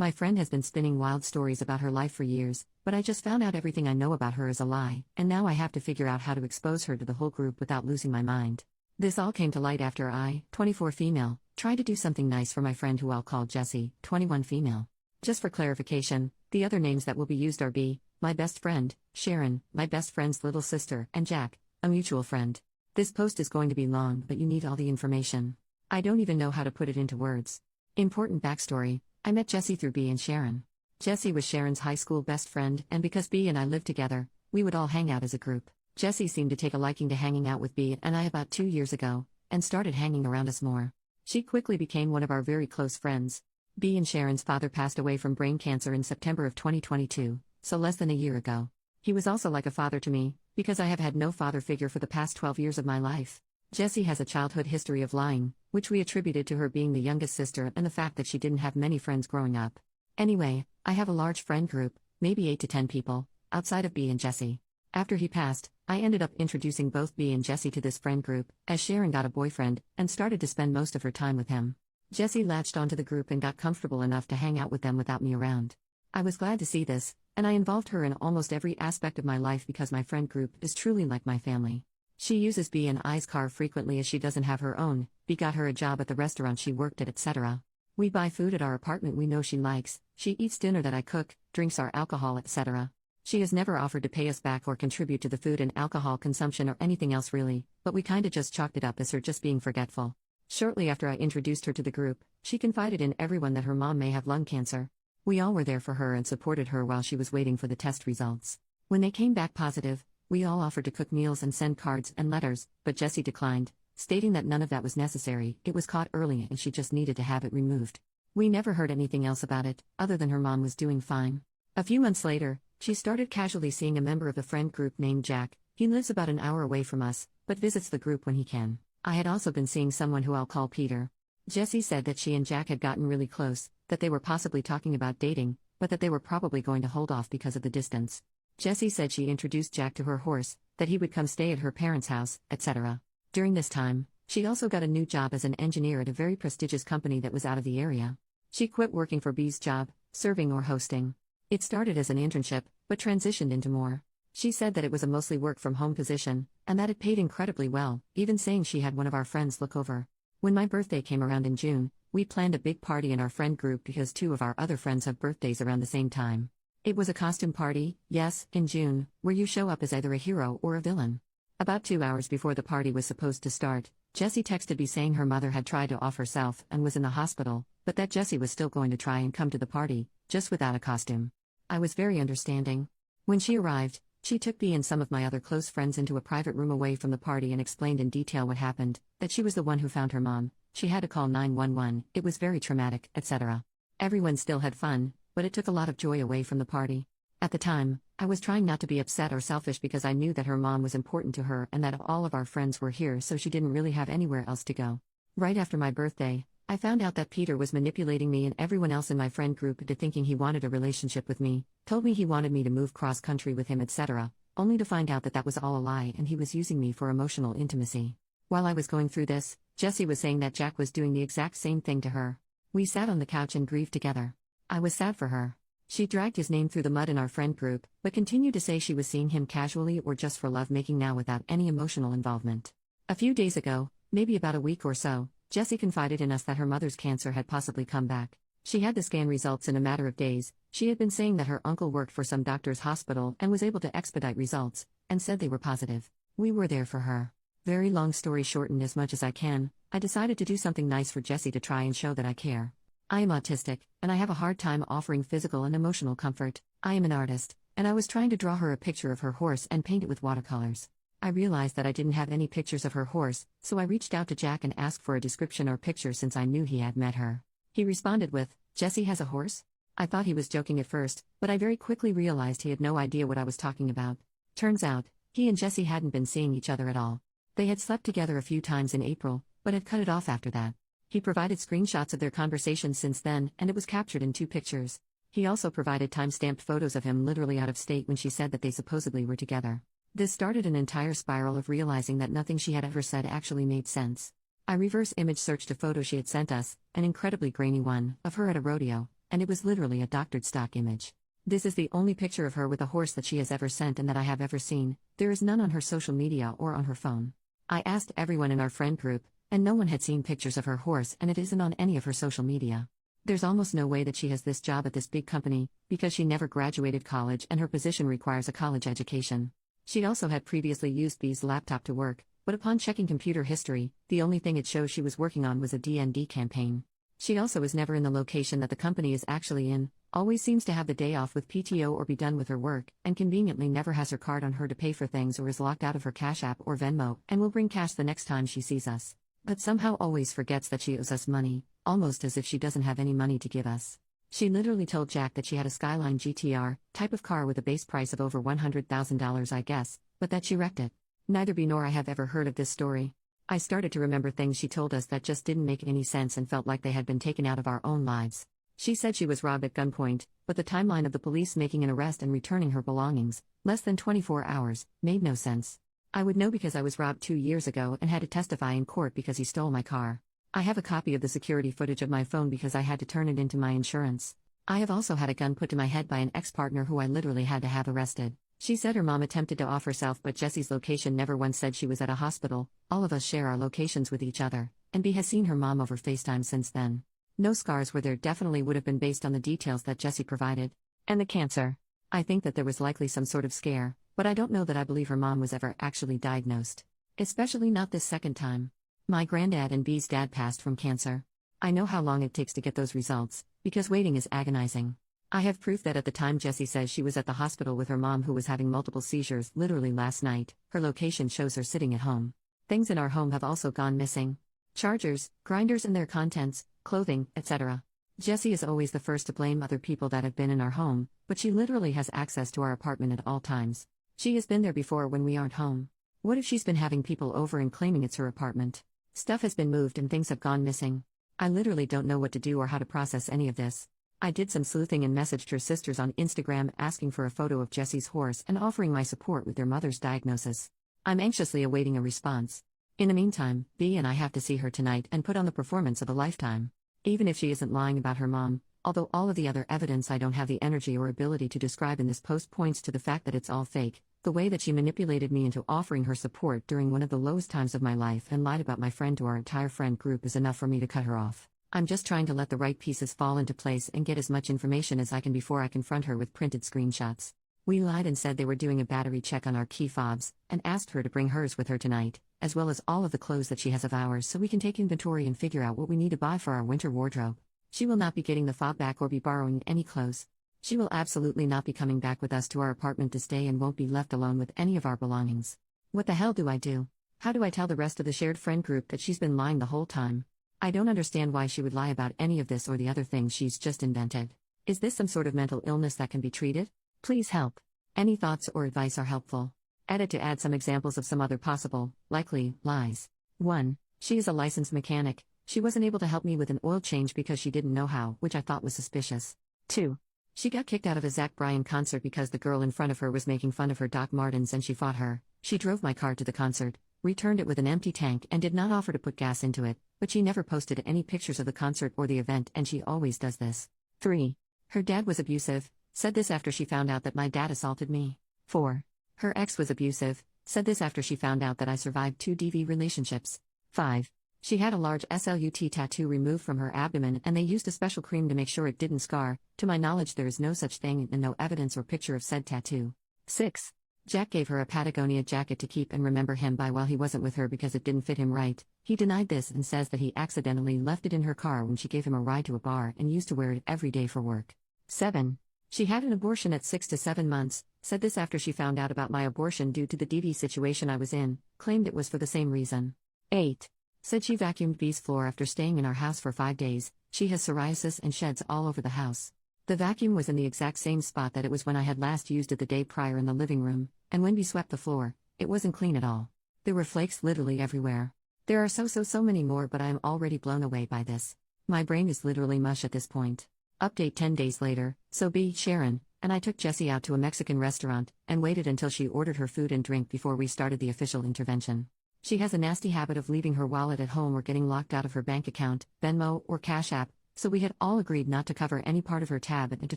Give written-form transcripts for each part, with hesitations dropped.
My friend has been spinning wild stories about her life for years, but I just found out everything I know about her is a lie, and now I have to figure out how to expose her to the whole group without losing my mind. This all came to light after I, 24 female, tried to do something nice for my friend who I'll call Jessie, 21 female. Just for clarification, the other names that will be used are B, my best friend, Sharon, my best friend's little sister, and Jack, a mutual friend. This post is going to be long, but you need all the information. I don't even know how to put it into words. Important backstory: I met Jessie through B and Sharon. Jessie was Sharon's high school best friend, and because B and I lived together, we would all hang out as a group. Jessie seemed to take a liking to hanging out with B and I about 2 years ago, and started hanging around us more. She quickly became one of our very close friends. B and Sharon's father passed away from brain cancer in September of 2022, so less than a year ago. He was also like a father to me, because I have had no father figure for the past 12 years of my life. Jessie has a childhood history of lying, which we attributed to her being the youngest sister and the fact that she didn't have many friends growing up. Anyway, I have a large friend group, maybe 8 to 10 people, outside of B and Jessie. After he passed, I ended up introducing both B and Jessie to this friend group, as Sharon got a boyfriend, and started to spend most of her time with him. Jessie latched onto the group and got comfortable enough to hang out with them without me around. I was glad to see this, and I involved her in almost every aspect of my life because my friend group is truly like my family. She uses B and I's car frequently as she doesn't have her own. B got her a job at the restaurant she worked at, etc. We buy food at our apartment we know she likes, she eats dinner that I cook, drinks our alcohol, etc. She has never offered to pay us back or contribute to the food and alcohol consumption or anything else really, but we kinda just chalked it up as her just being forgetful. Shortly after I introduced her to the group, she confided in everyone that her mom may have lung cancer. We all were there for her and supported her while she was waiting for the test results. When they came back positive, we all offered to cook meals and send cards and letters, but Jessie declined, stating that none of that was necessary. It was caught early and she just needed to have it removed. We never heard anything else about it, other than her mom was doing fine. A few months later, she started casually seeing a member of the friend group named Jack. He lives about an hour away from us, but visits the group when he can. I had also been seeing someone who I'll call Peter. Jessie said that she and Jack had gotten really close, that they were possibly talking about dating, but that they were probably going to hold off because of the distance. Jessie said she introduced Jack to her horse, that he would come stay at her parents' house, etc. During this time, she also got a new job as an engineer at a very prestigious company that was out of the area. She quit working for B's job, serving or hosting. It started as an internship, but transitioned into more. She said that it was a mostly work-from-home position, and that it paid incredibly well, even saying she had one of our friends look over. When my birthday came around in June, we planned a big party in our friend group because 2 of our other friends have birthdays around the same time. It was a costume party, yes, in June, where you show up as either a hero or a villain. About 2 hours before the party was supposed to start, Jessie texted me saying her mother had tried to off herself and was in the hospital, but that Jessie was still going to try and come to the party, just without a costume. I was very understanding. When she arrived, she took me and some of my other close friends into a private room away from the party and explained in detail what happened, that she was the one who found her mom, she had to call 911, it was very traumatic, etc. Everyone still had fun, but it took a lot of joy away from the party. At the time, I was trying not to be upset or selfish because I knew that her mom was important to her and that all of our friends were here, so she didn't really have anywhere else to go. Right after my birthday, I found out that Peter was manipulating me and everyone else in my friend group into thinking he wanted a relationship with me, told me he wanted me to move cross-country with him, etc., only to find out that that was all a lie and he was using me for emotional intimacy. While I was going through this, Jessie was saying that Jack was doing the exact same thing to her. We sat on the couch and grieved together. I was sad for her. She dragged his name through the mud in our friend group, but continued to say she was seeing him casually or just for love-making now without any emotional involvement. A few days ago, maybe about a week or so, Jessie confided in us that her mother's cancer had possibly come back. She had the scan results in a matter of days. She had been saying that her uncle worked for some doctor's hospital and was able to expedite results, and said they were positive. We were there for her. Very long story shortened as much as I can, I decided to do something nice for Jessie to try and show that I care. I am autistic, and I have a hard time offering physical and emotional comfort. I am an artist, and I was trying to draw her a picture of her horse and paint it with watercolors. I realized that I didn't have any pictures of her horse, so I reached out to Jack and asked for a description or picture since I knew he had met her. He responded with, "Jessie has a horse?" I thought he was joking at first, but I very quickly realized he had no idea what I was talking about. Turns out, he and Jessie hadn't been seeing each other at all. They had slept together a few times in April, but had cut it off after that. He provided screenshots of their conversation since then, and it was captured in 2 pictures. He also provided time-stamped photos of him literally out of state when she said that they supposedly were together. This started an entire spiral of realizing that nothing she had ever said actually made sense. I reverse image searched a photo she had sent us, an incredibly grainy one, of her at a rodeo, and it was literally a doctored stock image. This is the only picture of her with a horse that she has ever sent and that I have ever seen. There is none on her social media or on her phone. I asked everyone in our friend group, and no one had seen pictures of her horse, and it isn't on any of her social media. There's almost no way that she has this job at this big company, because she never graduated college and her position requires a college education. She also had previously used B's laptop to work, but upon checking computer history, the only thing it shows she was working on was a D&D campaign. She also is never in the location that the company is actually in, always seems to have the day off with PTO or be done with her work, and conveniently never has her card on her to pay for things or is locked out of her Cash App or Venmo, and will bring cash the next time she sees us. But somehow always forgets that she owes us money, almost as if she doesn't have any money to give us. She literally told Jack that she had a Skyline GTR, type of car with a base price of over $100,000 I guess, but that she wrecked it. Neither B nor I have ever heard of this story. I started to remember things she told us that just didn't make any sense and felt like they had been taken out of our own lives. She said she was robbed at gunpoint, but the timeline of the police making an arrest and returning her belongings, less than 24 hours, made no sense. I would know because I was robbed 2 years ago and had to testify in court because he stole my car. I have a copy of the security footage of my phone because I had to turn it into my insurance. I have also had a gun put to my head by an ex-partner who I literally had to have arrested. She said her mom attempted to off herself, but Jesse's location never once said she was at a hospital. All of us share our locations with each other, and B has seen her mom over FaceTime since then. No scars were there, definitely would have been based on the details that Jesse provided. And the cancer. I think that there was likely some sort of scare, but I don't know that I believe her mom was ever actually diagnosed. Especially not this second time. My granddad and B's dad passed from cancer. I know how long it takes to get those results, because waiting is agonizing. I have proof that at the time Jessie says she was at the hospital with her mom who was having multiple seizures literally last night, her location shows her sitting at home. Things in our home have also gone missing. Chargers, grinders and their contents, clothing, etc. Jessie is always the first to blame other people that have been in our home, but she literally has access to our apartment at all times. She has been there before when we aren't home. What if she's been having people over and claiming it's her apartment? Stuff has been moved and things have gone missing. I literally don't know what to do or how to process any of this. I did some sleuthing and messaged her sisters on Instagram asking for a photo of Jessie's horse and offering my support with their mother's diagnosis. I'm anxiously awaiting a response. In the meantime, B and I have to see her tonight and put on the performance of a lifetime. Even if she isn't lying about her mom, although all of the other evidence I don't have the energy or ability to describe in this post points to the fact that it's all fake, the way that she manipulated me into offering her support during one of the lowest times of my life and lied about my friend to our entire friend group is enough for me to cut her off. I'm just trying to let the right pieces fall into place and get as much information as I can before I confront her with printed screenshots. We lied and said they were doing a battery check on our key fobs, and asked her to bring hers with her tonight, as well as all of the clothes that she has of ours so we can take inventory and figure out what we need to buy for our winter wardrobe. She will not be getting the fob back or be borrowing any clothes. She will absolutely not be coming back with us to our apartment to stay and won't be left alone with any of our belongings. What the hell do I do? How do I tell the rest of the shared friend group that she's been lying the whole time? I don't understand why she would lie about any of this or the other things she's just invented. Is this some sort of mental illness that can be treated? Please help. Any thoughts or advice are helpful. Edit to add some examples of some other possible, likely, lies. 1. She is a licensed mechanic. She wasn't able to help me with an oil change because she didn't know how, which I thought was suspicious. 2. She got kicked out of a Zach Bryan concert because the girl in front of her was making fun of her Doc Martens and she fought her. She drove my car to the concert, returned it with an empty tank and did not offer to put gas into it, but she never posted any pictures of the concert or the event and she always does this. 3. Her dad was abusive, said this after she found out that my dad assaulted me. 4. Her ex was abusive, said this after she found out that I survived 2 DV relationships. 5. She had a large SLUT tattoo removed from her abdomen and they used a special cream to make sure it didn't scar. To my knowledge there is no such thing and no evidence or picture of said tattoo. 6. Jack gave her a Patagonia jacket to keep and remember him by while he wasn't with her because it didn't fit him right. He denied this and says that he accidentally left it in her car when she gave him a ride to a bar and used to wear it every day for work. 7. She had an abortion at 6 to 7 months, said this after she found out about my abortion due to the DV situation I was in, claimed it was for the same reason. 8. Said she vacuumed B's floor after staying in our house for 5 days. She has psoriasis and sheds all over the house. The vacuum was in the exact same spot that it was when I had last used it the day prior in the living room, and when B swept the floor, it wasn't clean at all. There were flakes literally everywhere. There are so many more, but I am already blown away by this. My brain is literally mush at this point. Update 10 days later, so B, Sharon, and I took Jessie out to a Mexican restaurant, and waited until she ordered her food and drink before we started the official intervention. She has a nasty habit of leaving her wallet at home or getting locked out of her bank account, Venmo, or Cash App, so we had all agreed not to cover any part of her tab and to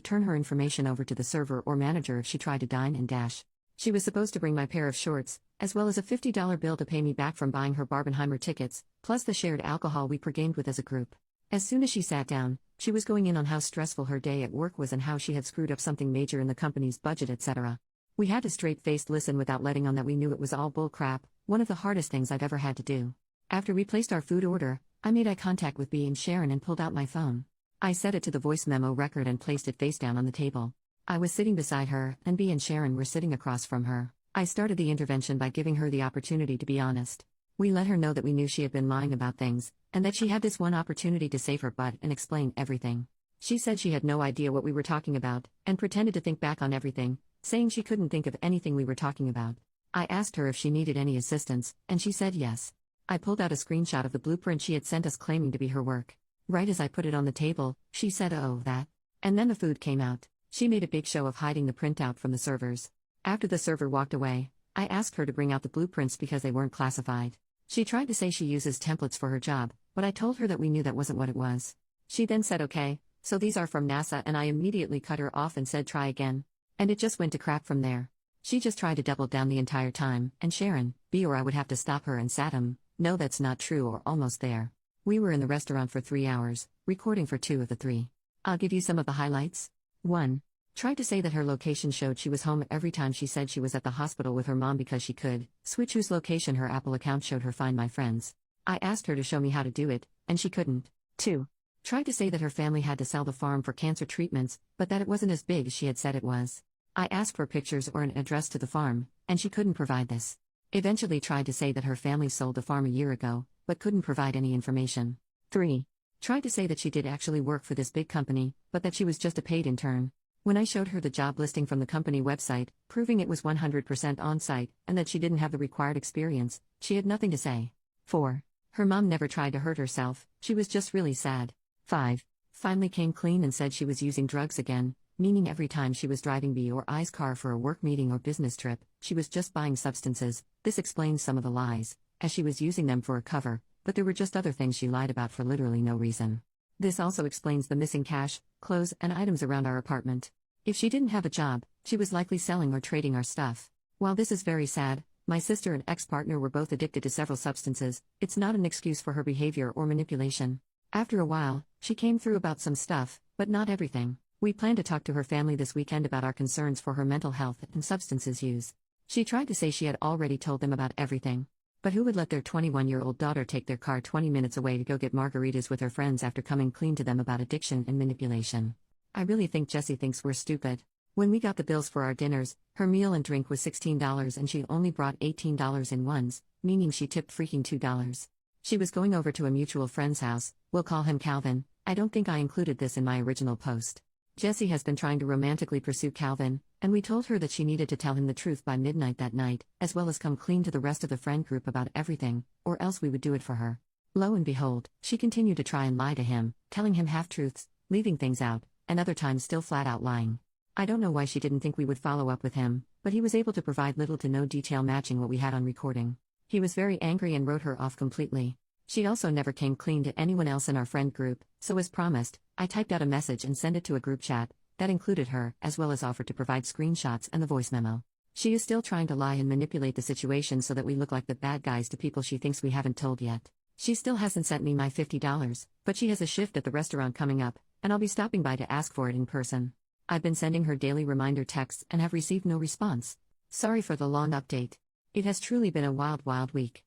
turn her information over to the server or manager if she tried to dine and dash. She was supposed to bring my pair of shorts, as well as a $50 bill to pay me back from buying her Barbenheimer tickets, plus the shared alcohol we pre-gamed with as a group. As soon as she sat down, she was going in on how stressful her day at work was and how she had screwed up something major in the company's budget, etc. We had to straight-faced listen without letting on that we knew it was all bull crap, one of the hardest things I've ever had to do. After we placed our food order, I made eye contact with B and Sharon and pulled out my phone. I set it to the voice memo record and placed it face down on the table. I was sitting beside her, and B and Sharon were sitting across from her. I started the intervention by giving her the opportunity to be honest. We let her know that we knew she had been lying about things, and that she had this one opportunity to save her butt and explain everything. She said she had no idea what we were talking about, and pretended to think back on everything, saying she couldn't think of anything we were talking about. I asked her if she needed any assistance, and she said yes. I pulled out a screenshot of the blueprint she had sent us claiming to be her work. Right as I put it on the table, she said, "Oh, that." And then the food came out. She made a big show of hiding the printout from the servers. After the server walked away, I asked her to bring out the blueprints because they weren't classified. She tried to say she uses templates for her job, but I told her that we knew that wasn't what it was. She then said, "Okay, so these are from NASA," and I immediately cut her off and said, "Try again." And it just went to crap from there. She just tried to double down the entire time, and Sharon, B, or I would have to stop her and Satam, "No, that's not true," or almost there. We were in the restaurant for 3 hours, recording for 2 of the 3. I'll give you some of the highlights. 1. Tried to say that her location showed she was home every time she said she was at the hospital with her mom because she could switch whose location her Apple account showed her Find My Friends. I asked her to show me how to do it, and she couldn't. 2. Tried to say that her family had to sell the farm for cancer treatments, but that it wasn't as big as she had said it was. I asked for pictures or an address to the farm, and she couldn't provide this. Eventually tried to say that her family sold the farm a year ago, but couldn't provide any information. 3. Tried to say that she did actually work for this big company, but that she was just a paid intern. When I showed her the job listing from the company website, proving it was 100% on-site, and that she didn't have the required experience, she had nothing to say. 4. Her mom never tried to hurt herself, she was just really sad. 5. Finally came clean and said she was using drugs again, meaning every time she was driving B or I's car for a work meeting or business trip, she was just buying substances. This explains some of the lies, as she was using them for a cover, but there were just other things she lied about for literally no reason. This also explains the missing cash, clothes, and items around our apartment. If she didn't have a job, she was likely selling or trading our stuff. While this is very sad, my sister and ex-partner were both addicted to several substances. It's not an excuse for her behavior or manipulation. After a while, she came through about some stuff, but not everything. We plan to talk to her family this weekend about our concerns for her mental health and substances use. She tried to say she had already told them about everything. But who would let their 21-year-old daughter take their car 20 minutes away to go get margaritas with her friends after coming clean to them about addiction and manipulation? I really think Jessie thinks we're stupid. When we got the bills for our dinners, her meal and drink was $16 and she only brought $18 in ones, meaning she tipped freaking $2. She was going over to a mutual friend's house, we'll call him Calvin. I don't think I included this in my original post. Jessie has been trying to romantically pursue Calvin, and we told her that she needed to tell him the truth by midnight that night, as well as come clean to the rest of the friend group about everything, or else we would do it for her. Lo and behold, she continued to try and lie to him, telling him half-truths, leaving things out, and other times still flat-out lying. I don't know why she didn't think we would follow up with him, but he was able to provide little to no detail matching what we had on recording. He was very angry and wrote her off completely. She also never came clean to anyone else in our friend group, so as promised, I typed out a message and sent it to a group chat that included her, as well as offered to provide screenshots and the voice memo. She is still trying to lie and manipulate the situation so that we look like the bad guys to people she thinks we haven't told yet. She still hasn't sent me my $50, but she has a shift at the restaurant coming up, and I'll be stopping by to ask for it in person. I've been sending her daily reminder texts and have received no response. Sorry for the long update. It has truly been a wild, wild week.